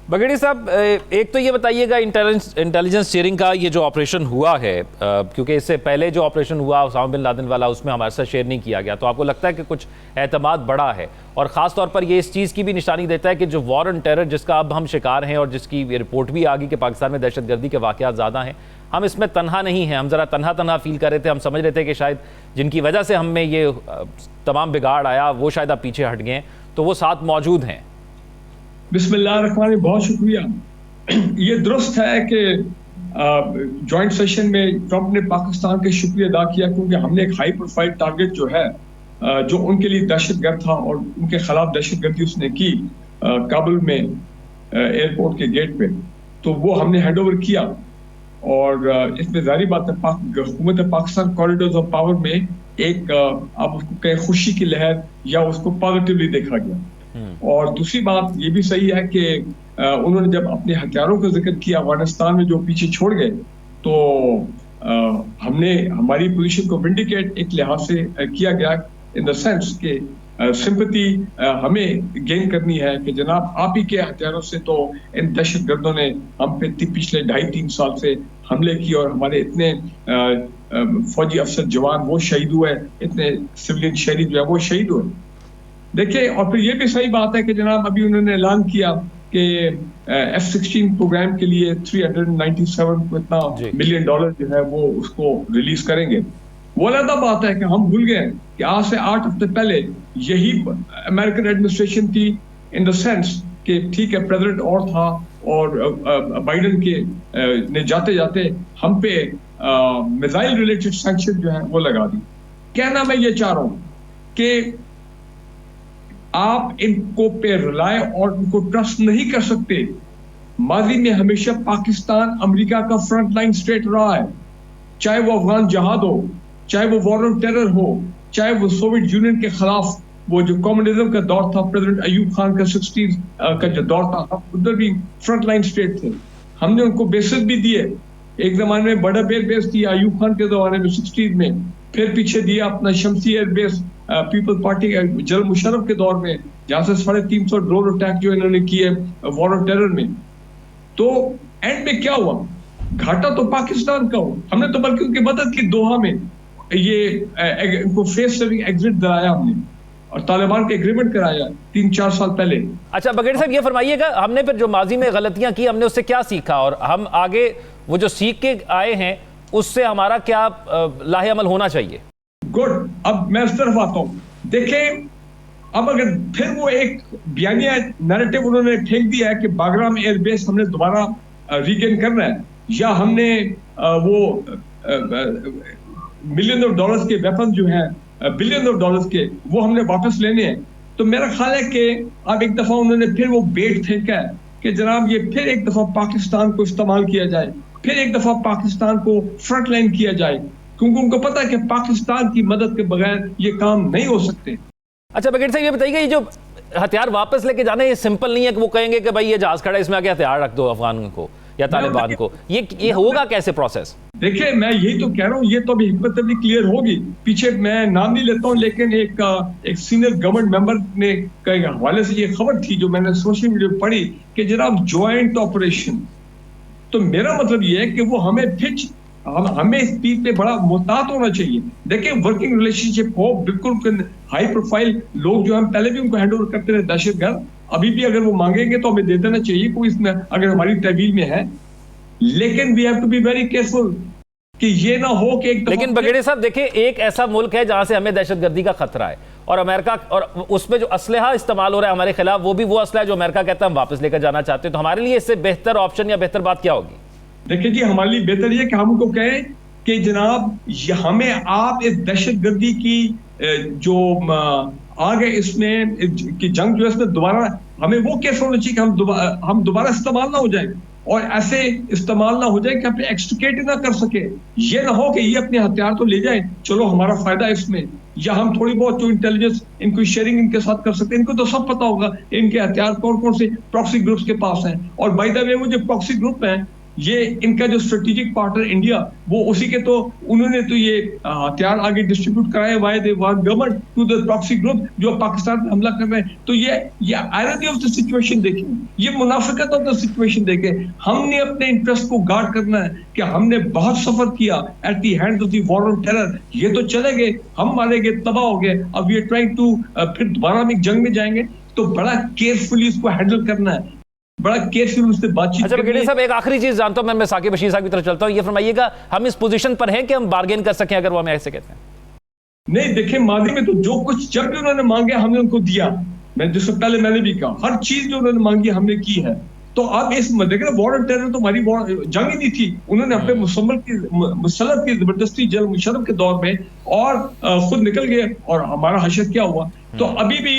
बगेड़ी साहब, एक तो ये बताइएगा इंटेलिजेंस शेयरिंग का ये जो ऑपरेशन हुआ है, क्योंकि इससे पहले जो ऑपरेशन हुआ उसामा बिन लादेन वाला, उसमें हमारे साथ शेयर नहीं किया गया, तो आपको लगता है कि कुछ एतमाद बढ़ा है? और ख़ास तौर पर ये इस चीज़ की भी निशानी देता है कि जो वॉर ऑन टेरर जिसका अब हम शिकार हैं और जिसकी रिपोर्ट भी आ गई कि पाकिस्तान में दहशतगर्दी के वाक़यात ज़्यादा हैं, हम इसमें तनहा नहीं हैं। हम ज़रा तनहा फील कर रहे थे, हम समझ रहे थे कि शायद जिनकी वजह से हम में ये तमाम बिगाड़ आया वो शायद अब पीछे हट गए, तो वो साथ मौजूद हैं। बिस्मिल्लाहिर्रहमानिर्रहीम, बहुत शुक्रिया। ये दुरुस्त है कि जॉइंट सेशन में ट्रंप ने पाकिस्तान के शुक्रिया अदा किया, क्योंकि हमने एक हाई प्रोफाइल टारगेट जो है जो उनके लिए दहशतगर्द था और उनके खिलाफ दहशतगर्दी उसने की काबुल में एयरपोर्ट के गेट पे, तो वो हमने हैंड ओवर किया। और इसमें जारी बात है हुकूमत पाकिस्तान कॉरिडोर्स ऑफ पावर में एक आप उसको कहें खुशी की लहर या उसको पॉजिटिवली देखा गया। और दूसरी बात ये भी सही है कि उन्होंने जब अपने हथियारों का जिक्र किया अफगानिस्तान में जो पीछे छोड़ गए, तो हमने हमारी पोजीशन को विंडिकेट एक लिहाज से किया गया, इन द सेंस कि सिंपैथी हमें गेन करनी है कि जनाब आप ही के हथियारों से तो इन दहशतगर्दों ने हम पे पिछले 2.5-3 साल से हमले किए और हमारे इतने फौजी अफसर जवान वो शहीद हुए, इतने सिविलियन शहीद जो है वो शहीद हुए। देखिए, और फिर ये भी सही बात है कि जनाब अभी उन्होंने ऐलान किया कि F-16 प्रोग्राम के लिए 397 इतना मिलियन डॉलर जो है वो उसको रिलीज करेंगे। वो अलग बात है कि हम भूल गए कि आज से 8 हफ्ते पहले यही अमेरिकन एडमिनिस्ट्रेशन थी, इन द सेंस कि ठीक है प्रेसिडेंट और था और बाइडेन के ने जाते जाते हम पे मिसाइल रिलेटेड सैंक्शन जो है वो लगा दी। कहना मैं ये चाह रहा हूँ कि आप इनको पे रिलाय और इनको ट्रस्ट नहीं कर सकते। माजी में हमेशा पाकिस्तान अमेरिका का फ्रंट लाइन स्टेट रहा है, चाहे वो अफगान जहाद हो, चाहे वो वॉर ऑन टेरर हो, चाहे वो सोवियत यूनियन के खिलाफ वो जो कम्युनिज्म का दौर था, प्रेसिडेंट अयूब खान का 60s का जो दौर था, हम उधर भी फ्रंट लाइन स्टेट थे। हमने उनको बेसिस भी दिए, एक जमाने में बड़ा बेर बेस दिया अयूब खान के जमाने में 60s में, फिर पीछे दिया अपना Shamsi air base People's Party General Musharraf के दौर में, जहां से 350 ड्रोन अटैक जो इन्होंने किए वॉर ऑन टेरर में। तो एंड में क्या हुआ? घाटा तो पाकिस्तान का हुआ। हमने तो बल्कि उनकी मदद की, दोहा में ये इनको फेस सेविंग एग्जिट दिलाया हमने और तालिबान के एग्रीमेंट कराया 3-4 साल पहले। अच्छा बगेड़ी साहब, ये फरमाइएगा, हमने फिर जो माजी में गलतियां की हमने उससे क्या सीखा और हम आगे वो जो सीख के आए हैं उससे हमारा क्या लाहेअमल होना चाहिए? गुड, अब मैं इस तरफ आता हूँ। देखें, अब अगर फिर वो एक बयानिया नैरेटिव उन्होंने फेंक दिया है कि बागराम एयरबेस हमने दोबारा रीगेन करना है, या हमने वो मिलियन ऑफ डॉलर्स के वेपन जो हैं, बिलियन ऑफ डॉलर्स के, वो हमने वापस लेने हैं। तो मेरा ख्याल है कि अब एक दफा उन्होंने फिर वो बेट फेंका है कि जनाब ये फिर एक दफा पाकिस्तान को इस्तेमाल किया जाए, फिर एक दफा पाकिस्तान को फ्रंट लाइन किया जाए, क्योंकि उनको पता है कि पाकिस्तान की मदद के बगैर ये काम नहीं हो सकते। अच्छा बगेड़ी साहब, ये बताइए, ये जो हथियार वापस लेके जाने, ये सिंपल नहीं है कि वो कहेंगे कि भाई ये जहाज खड़ा है इसमें आके हथियार रख दो अफगान को या तालिबान को। ये होगा कैसे प्रोसेस? देखिए, मैं यही तो कह रहा हूँ, ये तो अभी हिकमत अभी क्लियर होगी। पीछे मैं नाम नहीं लेता हूँ, लेकिन एक सीनियर गवर्नमेंट मेंबर ने के हवाले से ये खबर थी जो मैंने सोशल मीडिया पर पढ़ी कि जनाब ज्वाइंट ऑपरेशन। तो मेरा मतलब ये है कि वो हमें इस चीज पे बड़ा मोहतात होना चाहिए। देखिए, वर्किंग रिलेशनशिप हो, बिल्कुल हाई प्रोफाइल लोग जो हम पहले भी उनको हैंड ओवर करते रहे दहशतगर्द, अभी भी अगर वो मांगेंगे तो हमें दे देना चाहिए, कोई इसमें अगर हमारी तहवील में है। लेकिन we have to be very careful कि ये ना हो कि लेकिन बगेड़ी साहब देखिए, एक ऐसा मुल्क है जहां से हमें दहशतगर्दी का खतरा है और अमेरिका, और उसमें जो असलहा इस्तेमाल हो रहा है हमारे खिलाफ, वो भी वो असलहा है जो अमेरिका कहता है हम वापस लेकर जाना चाहते हैं। तो हमारे लिए इससे बेहतर ऑप्शन या बेहतर बात क्या होगी? देखिए जी, हमारे लिए बेहतर ये कि हम उनको कहें कि जनाब हमें आप इस दहशतगर्दी की जो आगे इसमें की जंग जो है इसमें दोबारा हमें वो केस होना चाहिए कि हम दोबारा इस्तेमाल ना हो जाए, और ऐसे इस्तेमाल ना हो जाए कि अपने एक्सट्रिकेट ना कर सके। ये ना हो कि ये अपने हथियार तो ले जाए, चलो हमारा फायदा इसमें, या हम थोड़ी बहुत जो इंटेलिजेंस इनको शेयरिंग इनके साथ कर सकते हैं। इनको तो सब पता होगा इनके हथियार कौन कौन से प्रॉक्सी ग्रुप्स के पास हैं। और बाय द वे वो जो प्रॉक्सी ग्रुप हैं ये इनका जो स्ट्रेटेजिक पार्टनर इंडिया, वो उसी के तो उन्होंने तो ये हथियार आगे डिस्ट्रीब्यूट कराए by the government to the proxy group जो पाकिस्तान पे हमला कर रहे हैं। तो ये आयरनी ऑफ द सिचुएशन देखें, ये मुनाफिकत ऑफ द सिचुएशन देखें। हमने अपने इंटरेस्ट को गार्ड करना है कि हमने बहुत सफर किया at the hands of the war on terror, ये तो चले गए, हम मारे गए, तबाह हो गए, अब वी आर ट्राइंग टू फिर दोबारा हम एक जंग में जाएंगे। तो बड़ा केयरफुली इसको हैंडल करना है, बड़ा केयरफुल उससे बातचीत। अच्छा ब्रिगेडियर साहब, एक आखिरी चीज जानता हूं मैं साकिब बशीर साहब की तरफ चलता हूं, ये फरमाइएगा हम इस पोजीशन पर हैं कि हम बार्गेन कर सकें, अगर वो हमें ऐसे कहते हैं? नहीं, देखिए मादी में तो जो कुछ जब भी उन्होंने मांगे हमने उनको दिया। मैं जिससे पहले मैंने भी कहा, हर चीज जो उन्होंने मांगी हमने की है। तो अब इस देखिए वॉर ऑन टेरर तो हमारी जंग ही नहीं थी, उन्होंने अपने मुसल्लत की जबरदस्ती जनरल मुशर्रफ के दौर में और खुद निकल गए, और हमारा हशर क्या हुआ। तो अभी भी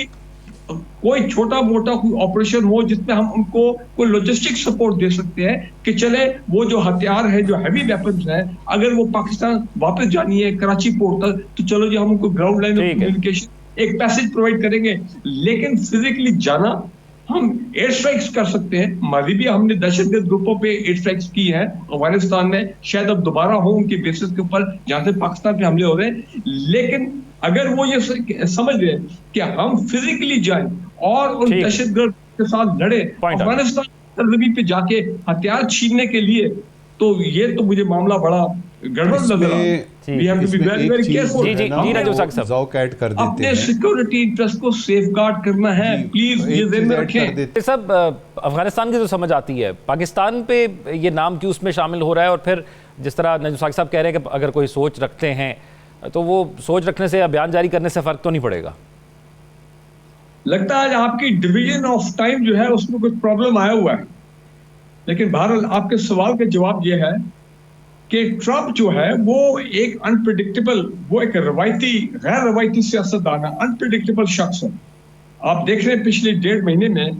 कोई छोटा मोटा कोई ऑपरेशन हो जिसमें हम उनको कोई लॉजिस्टिक सपोर्ट दे सकते हैं कि चले वो जो हथियार है, जो हैवी वेपन्स है, अगर वो पाकिस्तान वापस जानी है कराची पोर्ट तक, तो चलो जी हम उनको ग्राउंड लाइन ऑफ कम्युनिकेशन एक पैसेज प्रोवाइड करेंगे। लेकिन फिजिकली जाना, हम एयर स्ट्राइक्स कर सकते हैं। माली भी हमने दहशतगर्द ग्रुपों पे एयर स्ट्राइक्स की है अफगानिस्तान में, शायद अब दोबारा हो उनके बेसिस के ऊपर जहां से पाकिस्तान पे हमले हो रहे हैं। लेकिन अगर वो ये समझ रहे कि हम फिजिकली जाएं और उन दहशतगर्द के साथ लड़े अफगानिस्तान जमीन पे जाके हथियार छीनने के लिए, तो ये तो मुझे मामला बड़ा गड़बड़ लग रहा है। अपने सिक्योरिटी इंटरेस्ट को सेफगार्ड करना है, प्लीज ये ध्यान में रखें। सब अफगानिस्तान की जो समझ आती है, पाकिस्तान पे ये नाम क्यों उसमें शामिल हो रहा है? और फिर जिस तरह नजम साकिब साहब कह रहे हैं कि अगर कोई सोच रखते हैं तो वो सोच रखने से या बयान जारी करने से फर्क तो नहीं पड़ेगा? लगता है आपकी डिवीजन ऑफ टाइम जो है उसमें कुछ प्रॉब्लम आया हुआ है। लेकिन बहरहाल आपके सवाल का जवाब ये है कि ट्रंप जो है वो एक अनप्रेडिक्टेबल, वो एक गैर रवायती सियासतदान है, अनप्रेडिक्टेबल शख्स है। आप देख रहे हैं पिछले 1.5 महीने में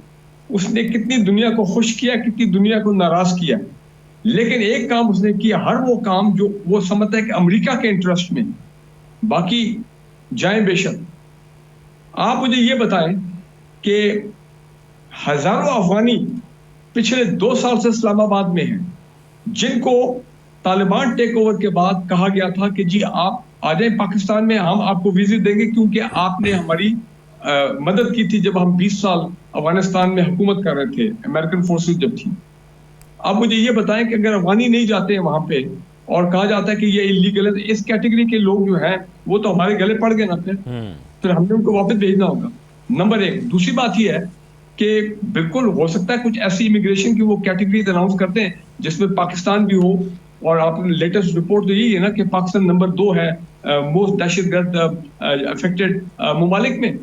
उसने कितनी दुनिया को खुश किया, कितनी दुनिया को नाराज किया। लेकिन एक काम उसने किया, हर वो काम जो वो समझता है कि अमेरिका के इंटरेस्ट में, बाकी जाए बेशक। आप मुझे ये बताएं कि हजारों अफगानी पिछले 2 साल से इस्लामाबाद में हैं, जिनको तालिबान टेक ओवर के बाद कहा गया था कि जी आप आ जाएं पाकिस्तान में, हम आपको वीज़ा देंगे क्योंकि आपने हमारी मदद की थी जब हम 20 साल अफगानिस्तान में हुकूमत कर रहे थे, अमेरिकन फोर्सेस जब थी। अब मुझे ये बताएं कि अगर अफगानी नहीं जाते हैं वहां पे और कहा जाता है कि ये इलीगल है, तो इस कैटेगरी के लोग जो हैं वो तो हमारे गले पड़ गए ना, फिर हमने उनको वापस भेजना होगा। नंबर 1। दूसरी बात ये है कि बिल्कुल हो सकता है कुछ ऐसी इमिग्रेशन की वो कैटेगरी अनाउंस करते हैं जिसमें पाकिस्तान भी हो, और आपने लेटेस्ट रिपोर्ट तो यही है ना कि पाकिस्तान नंबर 2 है मोस्ट दहशतगर्द अफेक्टेड ममालिक में,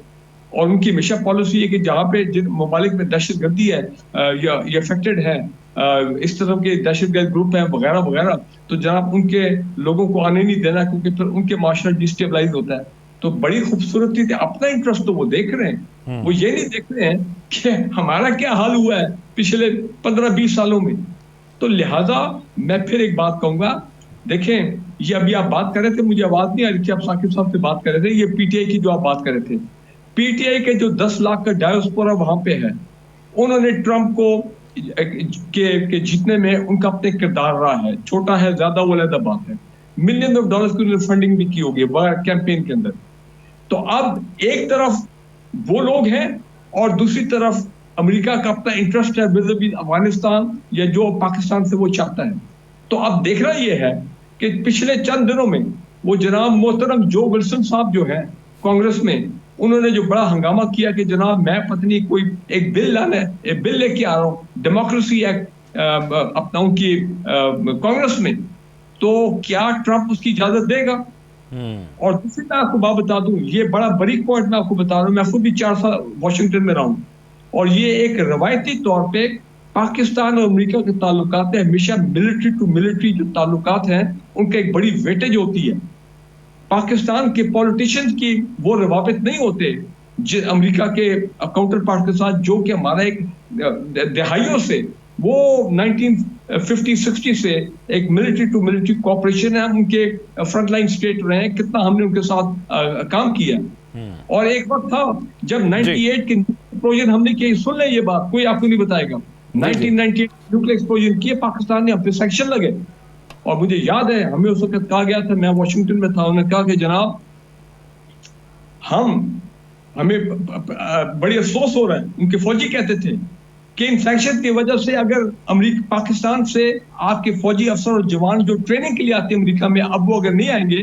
और उनकी हमेशा पॉलिसी है कि जहाँ पे जिन ममालिक में दहशतगर्दी है या अफेक्टेड है, इस तरह के दहशतगर्द ग्रुप हैं वगैरह वगैरह, तो जनाब उनके लोगों को आने नहीं देना, क्योंकि फिर उनके माशरा डिस्टेबलाइज होता है। तो बड़ी खूबसूरती थी, अपना इंटरेस्ट तो वो देख रहे हैं, वो ये नहीं देख रहे हैं कि हमारा क्या हाल हुआ है पिछले 15-20 सालों में। तो लिहाजा मैं फिर एक बात कहूंगा, देखें ये अभी आप बात कर रहे थे, मुझे आवाज नहीं आ रही थी, आप साकिब साहब से बात कर रहे थे, ये पीटीआई की जो आप बात कर रहे थे, पीटीआई के जो 10 लाख का डायस्पोरा वहां पे है, उन्होंने ट्रंप को के जीतने में उनका अपने किरदार रहा है, छोटा है ज्यादा वो अलग बात है। मिलियन ऑफ डॉलर्स की उन्होंने फंडिंग भी की होगी कैंपेन के अंदर। तो अब एक तरफ वो लोग हैं और दूसरी तरफ अमेरिका का अपना इंटरेस्ट है विज़-विज़ अफगानिस्तान या जो पाकिस्तान से वो चाहता है। तो अब देखना ये है कि पिछले चंद दिनों में वो जनाब मोहतरम जो विल्सन साहब जो है कांग्रेस में, उन्होंने जो बड़ा हंगामा किया कि जनाब मैं पत्नी कोई एक बिल लेके आ रहा हूँ, डेमोक्रेसी एक्ट अपना उनकी कांग्रेस में, तो क्या ट्रंप उसकी इजाजत देगा? और दूसरी मैं आपको बात बता दूं, ये बड़ा बारीक पॉइंट मैं आपको बता रहा हूँ, मैं खुद भी 4 साल वॉशिंगटन में रहा हूँ, और ये एक रवायती तौर पे पाकिस्तान और अमेरिका के ताल्लुकात है, हमेशा मिलिट्री टू मिलिट्री जो ताल्लुकात हैं उनका एक बड़ी वेटेज होती है। पाकिस्तान के पॉलिटिशियंस की वो रवाबित नहीं होते अमेरिका के काउंटर पार्ट के साथ, जो कि हमारा एक दहाइयों से वो 1950-60 से एक मिलिट्री टू मिलिट्री कोऑपरेशन है, उनके फ्रंट लाइन स्टेट रहे हैं, कितना हमने उनके साथ काम किया। और एक वक्त था जब 98 के प्रोजन हमने किया, सुन ले ये बात, कोई आपको नहीं बताएगा, 1998 न्यूक्लियर एक्सप्लोजन किए पाकिस्तान ने, हम पे सैंक्शन लगे। और मुझे याद है हमें उस वक्त कहा गया था, मैं वाशिंगटन में था, उन्होंने कहा कि जनाब हमें बड़ी अफसोस हो रहा है, उनके फौजी कहते थे कि इन सैंक्शन की वजह से अगर अमेरिका पाकिस्तान से आपके फौजी अफसर और जवान जो ट्रेनिंग के लिए आते हैं अमेरिका में, अब वो अगर नहीं आएंगे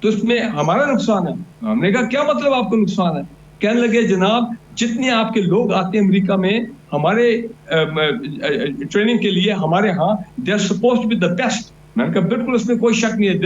तो इसमें हमारा नुकसान है। हमने कहा क्या मतलब आपको नुकसान है? कहने लगे जनाब जितने आपके लोग आते हैं अमेरिका में हमारे ट्रेनिंग के लिए हमारे यहाँ, they are supposed to be the best. मैंने कहा बिल्कुल उसमें कोई शक नहीं है।